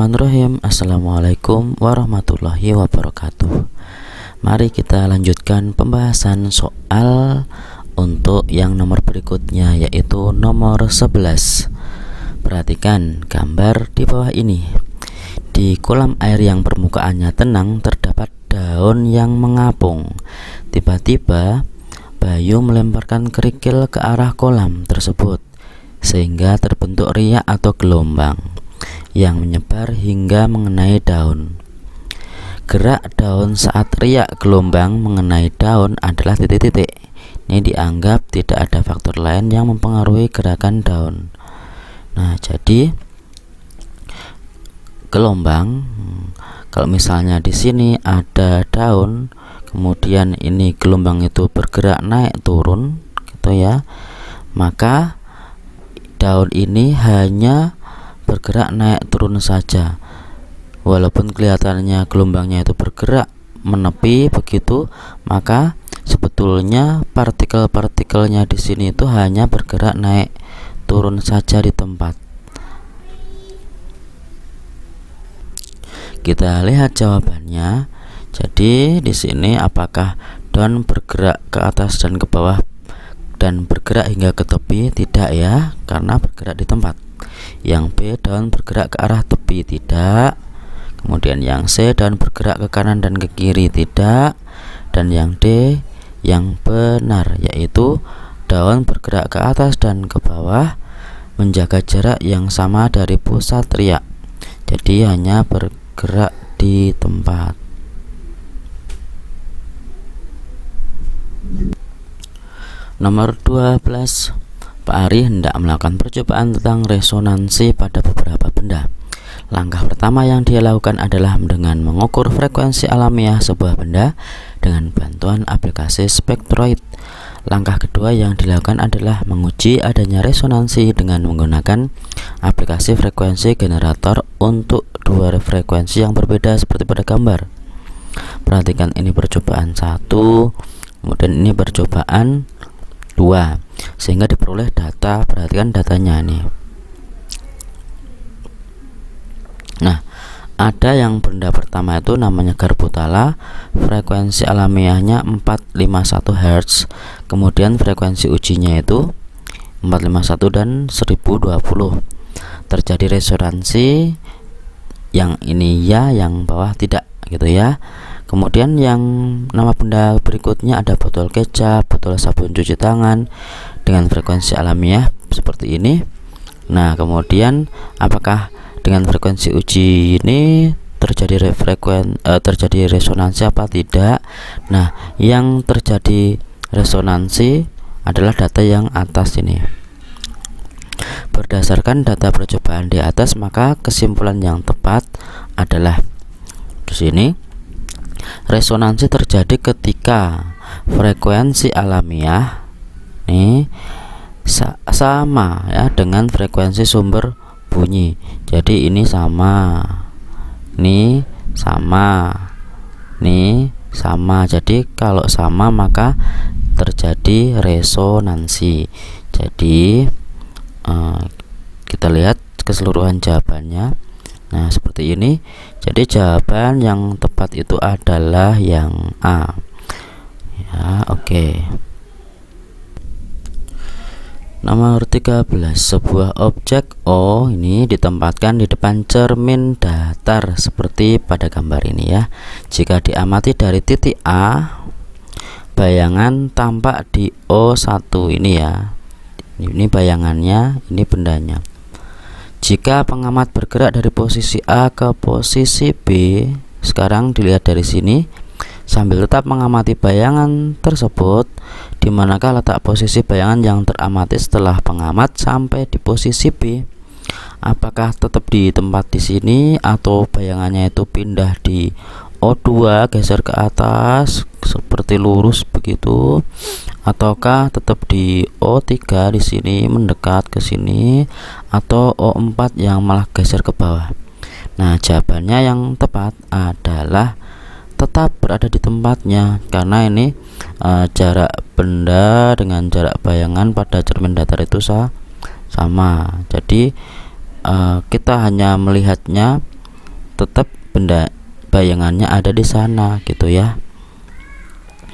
Bismillahirrahmanirrahim. Assalamualaikum warahmatullahi wabarakatuh. Mari kita lanjutkan pembahasan soal untuk yang nomor berikutnya, yaitu nomor 11. Perhatikan gambar di bawah ini. Di kolam air yang permukaannya tenang terdapat daun yang mengapung. Tiba-tiba Bayu melemparkan kerikil ke arah kolam tersebut sehingga terbentuk riak atau gelombang yang menyebar hingga mengenai daun. Gerak daun saat riak gelombang mengenai daun adalah titik-titik. Ini dianggap tidak ada faktor lain yang mempengaruhi gerakan daun. Nah, jadi gelombang, kalau misalnya di sini ada daun, kemudian ini gelombang itu bergerak naik turun, gitu ya, maka daun ini hanya bergerak naik turun saja. Walaupun kelihatannya gelombangnya itu bergerak menepi begitu, maka sebetulnya partikel-partikelnya di sini itu hanya bergerak naik turun saja di tempat. Kita lihat jawabannya. Jadi di sini apakah daun bergerak ke atas dan ke bawah dan bergerak hingga ke tepi? Tidak ya, karena bergerak di tempat. Yang B, daun bergerak ke arah tepi? Tidak. Kemudian yang C, daun bergerak ke kanan dan ke kiri? Tidak. Dan yang D yang benar, yaitu daun bergerak ke atas dan ke bawah menjaga jarak yang sama dari pusat riak. Jadi hanya bergerak di tempat. Nomor 12. Pak Ari hendak melakukan percobaan tentang resonansi pada beberapa benda. Langkah pertama yang dia lakukan adalah dengan mengukur frekuensi alamiah sebuah benda dengan bantuan aplikasi spektroid. Langkah kedua yang dilakukan adalah menguji adanya resonansi dengan menggunakan aplikasi frekuensi generator untuk dua frekuensi yang berbeda seperti pada gambar. Perhatikan, ini percobaan 1, kemudian ini percobaan 2, sehingga diperoleh data. Perhatikan datanya nih. Nah, ada yang benda pertama itu namanya Garbutala, frekuensi alamiahnya 451 Hz. Kemudian frekuensi ujinya itu 451 dan 1020. Terjadi resonansi, yang ini ya, yang bawah tidak, gitu ya. Kemudian yang nama benda berikutnya ada botol kecap, botol sabun cuci tangan dengan frekuensi alamiah seperti ini. Nah, kemudian apakah dengan frekuensi uji ini terjadi resonansi apa tidak? Nah, yang terjadi resonansi adalah data yang atas ini. Berdasarkan data percobaan di atas, maka kesimpulan yang tepat adalah di sini. Resonansi terjadi ketika frekuensi alamiah nih sama ya dengan frekuensi sumber bunyi. Jadi ini sama, nih sama, nih sama. Jadi kalau sama maka terjadi resonansi. Jadi kita lihat keseluruhan jawabannya. Nah, seperti ini. Jadi jawaban yang tepat itu adalah yang A. Ya, oke. Nomor 13. Sebuah objek O ini ditempatkan di depan cermin datar seperti pada gambar ini ya. Jika diamati dari titik A, bayangan tampak di O1 ini ya. Ini bayangannya, ini bendanya. Jika pengamat bergerak dari posisi A ke posisi B, sekarang dilihat dari sini, sambil tetap mengamati bayangan tersebut, di manakah letak posisi bayangan yang teramati setelah pengamat sampai di posisi B? Apakah tetap di tempat di sini atau bayangannya itu pindah di O2, geser ke atas seperti lurus begitu, ataukah tetap di O3 di sini mendekat ke sini, atau O4 yang malah geser ke bawah? Nah, jawabannya yang tepat adalah tetap berada di tempatnya, karena ini jarak benda dengan jarak bayangan pada cermin datar itu sama. Jadi kita hanya melihatnya tetap benda bayangannya ada di sana gitu ya.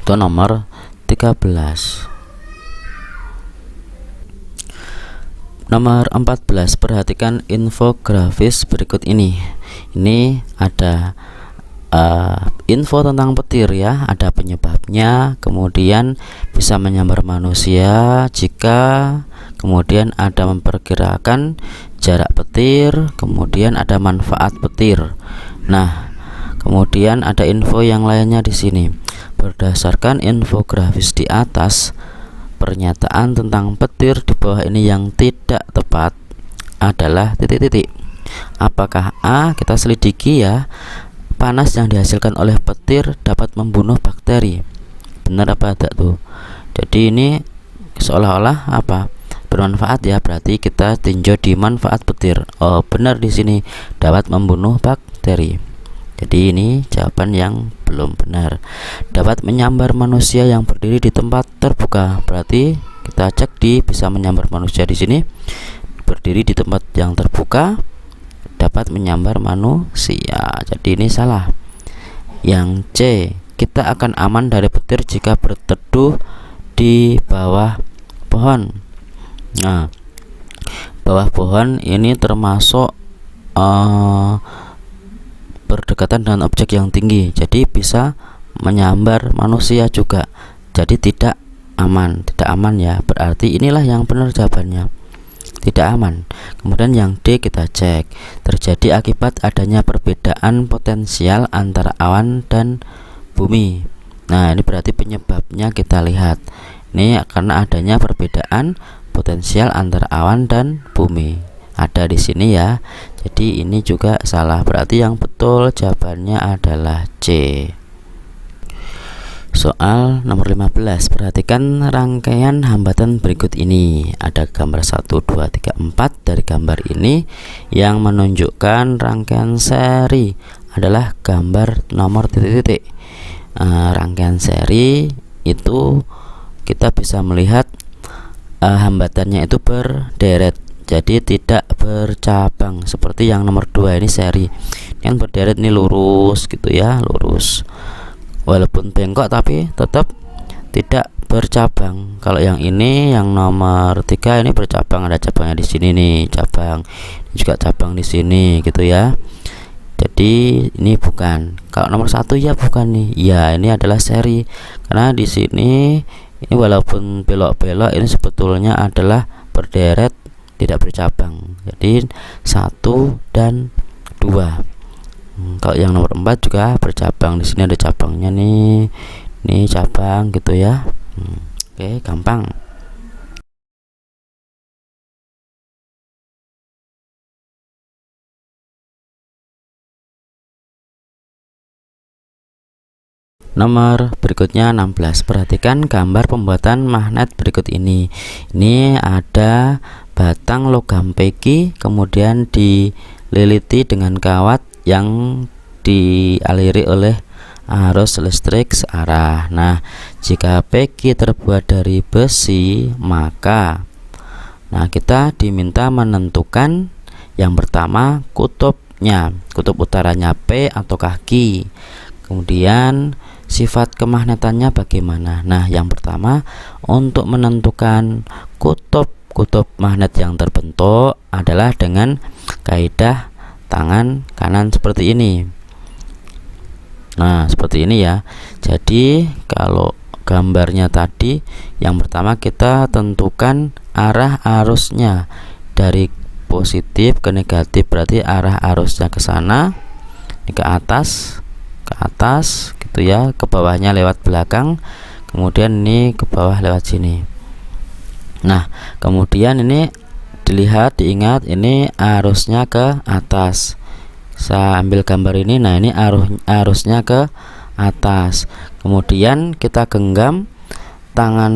Itu nomor 13. Nomor 14, perhatikan infografis berikut ini. Ini ada info tentang petir ya, ada penyebabnya, kemudian bisa menyambar manusia jika, kemudian ada memperkirakan jarak petir, kemudian ada manfaat petir. Nah, kemudian ada info yang lainnya di sini. Berdasarkan infografis di atas, pernyataan tentang petir di bawah ini yang tidak tepat adalah titik-titik. Apakah A? Kita selidiki ya. Panas yang dihasilkan oleh petir dapat membunuh bakteri. Benar apa tidak tuh? Jadi ini seolah-olah apa? Bermanfaat ya, berarti kita tinjau di manfaat petir. Oh, benar di sini, dapat membunuh bakteri. Jadi ini jawaban yang belum benar. Dapat menyambar manusia yang berdiri di tempat terbuka. Berarti kita cek di bisa menyambar manusia di sini. Berdiri di tempat yang terbuka dapat menyambar manusia. Jadi ini salah. Yang C, kita akan aman dari petir jika berteduh di bawah pohon. Nah, bawah pohon ini termasuk berdekatan dengan objek yang tinggi, jadi bisa menyambar manusia juga. Jadi tidak aman ya. Berarti inilah yang benar jawabannya, tidak aman. Kemudian yang D kita cek, terjadi akibat adanya perbedaan potensial antara awan dan bumi. Nah, ini berarti penyebabnya kita lihat. Ini karena adanya perbedaan potensial antara awan dan bumi. Ada di sini ya. Jadi ini juga salah. Berarti yang betul jawabannya adalah C. Soal nomor 15. Perhatikan rangkaian hambatan berikut ini. Ada gambar 1, 2, 3, 4. Dari gambar ini yang menunjukkan rangkaian seri adalah gambar nomor titik-titik. Rangkaian seri itu kita bisa melihat hambatannya itu berderet, jadi tidak bercabang seperti yang nomor 2 ini seri. Ini kan berderet nih, lurus gitu ya, lurus. Walaupun bengkok tapi tetap tidak bercabang. Kalau yang ini yang nomor 3 ini bercabang, ada cabangnya di sini nih, cabang. Ini juga cabang di sini gitu ya. Jadi ini bukan. Kalau nomor 1 ya bukan nih. Ya, ini adalah seri. Karena di sini ini walaupun belok-belok ini sebetulnya adalah berderet, tidak bercabang. Jadi 1 dan 2. Kalau yang nomor 4 juga bercabang. Di sini ada cabangnya nih. Ini cabang gitu ya. Oke, gampang. Nomor berikutnya 16. Perhatikan gambar pembuatan magnet berikut ini. Ini ada batang logam peki, kemudian dililiti dengan kawat yang dialiri oleh arus listrik searah. Nah, jika peki terbuat dari besi, maka kita diminta menentukan yang pertama kutubnya, kutub utaranya P ataukah Q. Kemudian sifat kemagnetannya bagaimana? Nah, yang pertama untuk menentukan kutub magnet yang terbentuk adalah dengan kaidah tangan kanan seperti ini. Nah, seperti ini ya. Jadi kalau gambarnya tadi, yang pertama kita tentukan arah arusnya dari positif ke negatif, berarti arah arusnya ke sana, ini ke atas gitu ya, ke bawahnya lewat belakang, kemudian ini ke bawah lewat sini. Nah, kemudian ini dilihat, diingat, ini arusnya ke atas. Saya ambil gambar ini. Nah, ini arusnya ke atas. Kemudian kita genggam tangan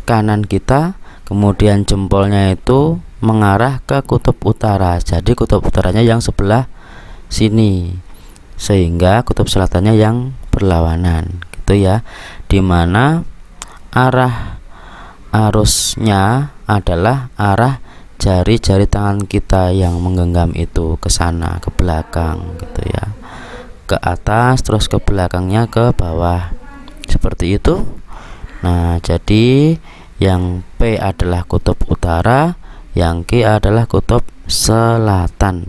kanan kita, kemudian jempolnya itu mengarah ke kutub utara. Jadi kutub utaranya yang sebelah sini, sehingga kutub selatannya yang berlawanan gitu ya, dimana arah arusnya adalah arah jari-jari tangan kita yang menggenggam itu ke sana, ke belakang gitu ya, ke atas terus ke belakangnya ke bawah seperti itu. Nah, jadi yang P adalah kutub utara, yang Q adalah kutub selatan.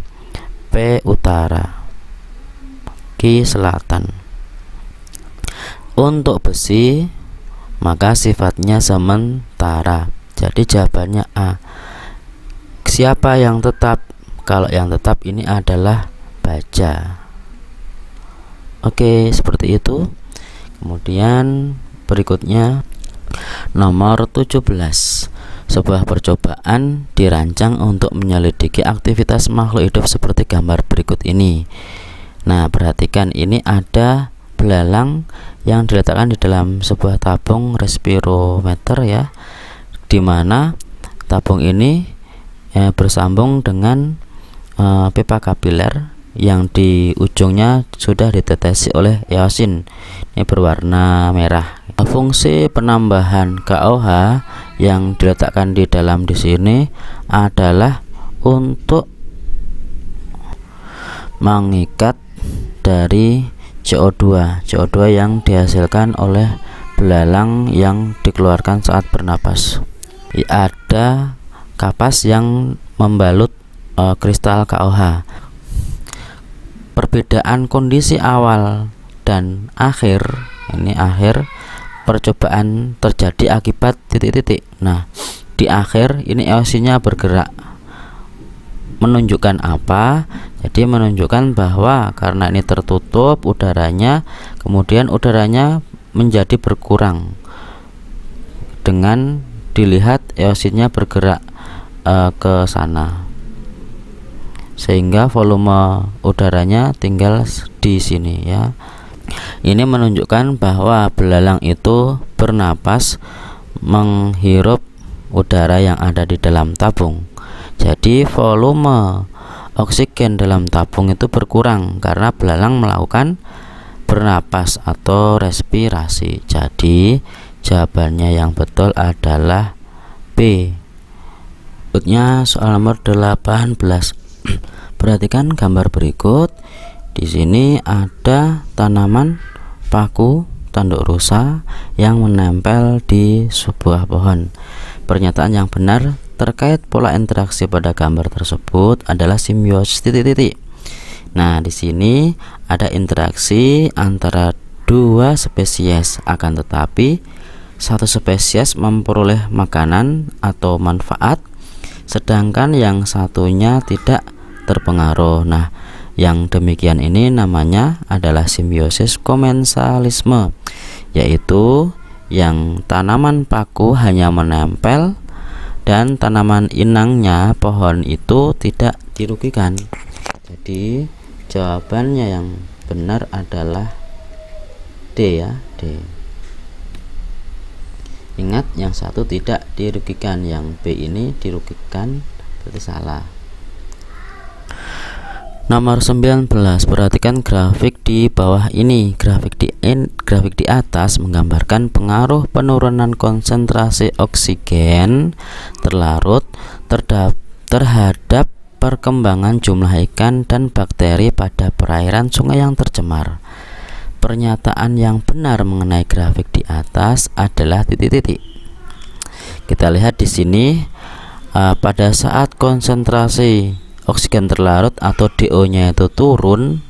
P utara, Q selatan. Untuk besi maka sifatnya sementara. Jadi jawabannya A. Siapa yang tetap? Kalau yang tetap ini adalah baja. Oke, seperti itu. Kemudian berikutnya nomor 17. Sebuah percobaan dirancang untuk menyelidiki aktivitas makhluk hidup seperti gambar berikut ini. Nah, perhatikan ini ada belalang yang diletakkan di dalam sebuah tabung respirometer ya, dimana tabung ini bersambung dengan pipa kapiler yang di ujungnya sudah ditetesi oleh eosin, ini berwarna merah. Fungsi penambahan KOH yang diletakkan di dalam di sini adalah untuk mengikat dari CO2 yang dihasilkan oleh belalang yang dikeluarkan saat bernapas. Ada kapas yang membalut kristal KOH. Perbedaan kondisi awal dan akhir, ini akhir percobaan terjadi akibat titik-titik. Nah, di akhir ini eosinnya bergerak. Menunjukkan apa? Jadi menunjukkan bahwa karena ini tertutup udaranya, kemudian udaranya menjadi berkurang dengan dilihat eosinnya bergerak ke sana, sehingga volume udaranya tinggal di sini ya. Ini menunjukkan bahwa belalang itu bernapas menghirup udara yang ada di dalam tabung. Jadi volume oksigen dalam tabung itu berkurang karena belalang melakukan bernapas atau respirasi. Jadi jawabannya yang betul adalah B. Berikutnya soal nomor 18. Perhatikan gambar berikut. Di sini ada tanaman paku tanduk rusa yang menempel di sebuah pohon. Pernyataan yang benar terkait pola interaksi pada gambar tersebut adalah simbiosis titik-titik. Nah, di sini ada interaksi antara dua spesies, akan tetapi satu spesies memperoleh makanan atau manfaat, sedangkan yang satunya tidak terpengaruh. Nah, yang demikian ini namanya adalah simbiosis komensalisme, yaitu yang tanaman paku hanya menempel dan tanaman inangnya pohon itu tidak dirugikan. Jadi jawabannya yang benar adalah D ya, D. Ingat, yang satu tidak dirugikan, yang B ini dirugikan, berarti salah. Nomor 19, perhatikan grafik di bawah ini. Grafik di atas menggambarkan pengaruh penurunan konsentrasi oksigen terlarut terhadap perkembangan jumlah ikan dan bakteri pada perairan sungai yang tercemar. Pernyataan yang benar mengenai grafik di atas adalah titik-titik. Kita lihat di sini pada saat konsentrasi oksigen terlarut atau DO-nya itu turun,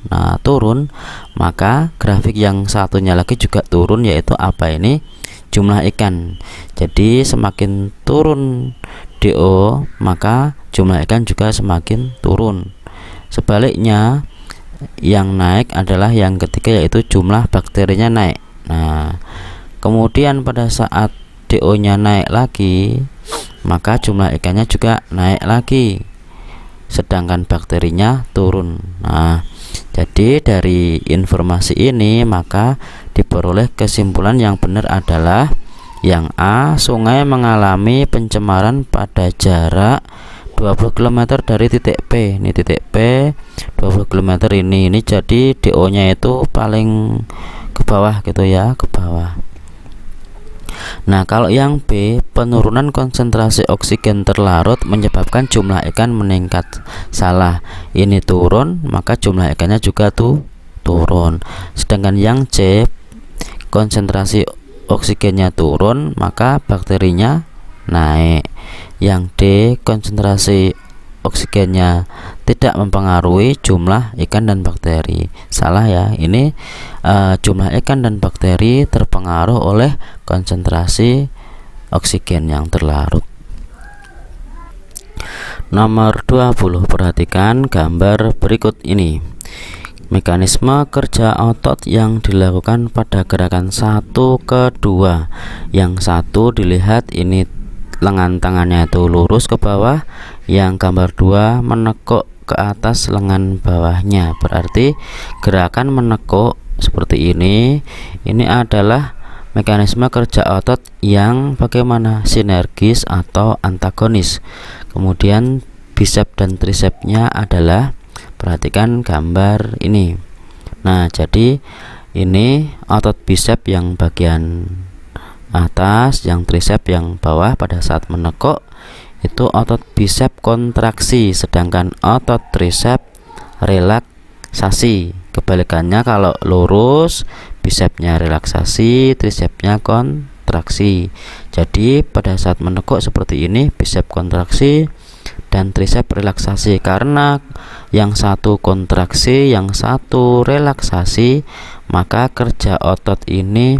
maka grafik yang satunya lagi juga turun, yaitu apa ini? Jumlah ikan. Jadi semakin turun DO, maka jumlah ikan juga semakin turun. Sebaliknya, yang naik adalah yang ketiga, yaitu jumlah bakterinya naik. Nah, kemudian pada saat DO-nya naik lagi, maka jumlah ikannya juga naik lagi, sedangkan bakterinya turun. Nah, jadi dari informasi ini maka diperoleh kesimpulan yang benar adalah yang A, sungai mengalami pencemaran pada jarak 20 km dari titik P. Ini titik P 20 km ini jadi DO nya itu paling ke bawah gitu ya, ke bawah. Nah, kalau yang B, penurunan konsentrasi oksigen terlarut menyebabkan jumlah ikan meningkat. Salah, ini turun, maka jumlah ikannya juga turun. Sedangkan yang C, konsentrasi oksigennya turun, maka bakterinya naik. Yang D, konsentrasi oksigennya tidak mempengaruhi jumlah ikan dan bakteri. Salah ya, ini jumlah ikan dan bakteri terpengaruh oleh konsentrasi oksigen yang terlarut. Nomor 20, perhatikan gambar berikut ini. Mekanisme kerja otot yang dilakukan pada gerakan 1 ke 2. Yang 1 dilihat ini lengan tangannya itu lurus ke bawah, yang gambar 2 menekuk ke atas lengan bawahnya. Berarti gerakan menekuk seperti ini adalah mekanisme kerja otot yang bagaimana, sinergis atau antagonis. Kemudian bisep dan trisepsnya adalah, perhatikan gambar ini. Nah, jadi ini otot bisep yang bagian atas, yang trisep yang bawah. Pada saat menekuk itu otot bisep kontraksi, sedangkan otot trisep relaksasi. Kebalikannya, kalau lurus bisepnya relaksasi, trisepnya kontraksi. Jadi pada saat menekuk seperti ini, bisep kontraksi dan trisep relaksasi. Karena yang satu kontraksi, yang satu relaksasi, maka kerja otot ini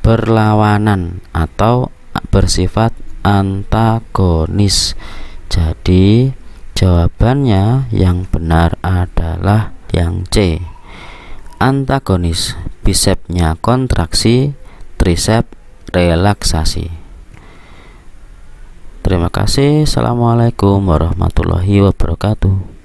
berlawanan atau bersifat antagonis. Jadi jawabannya yang benar adalah yang C, antagonis. Bisepnya kontraksi, trisep relaksasi. Terima kasih. Assalamualaikum warahmatullahi wabarakatuh.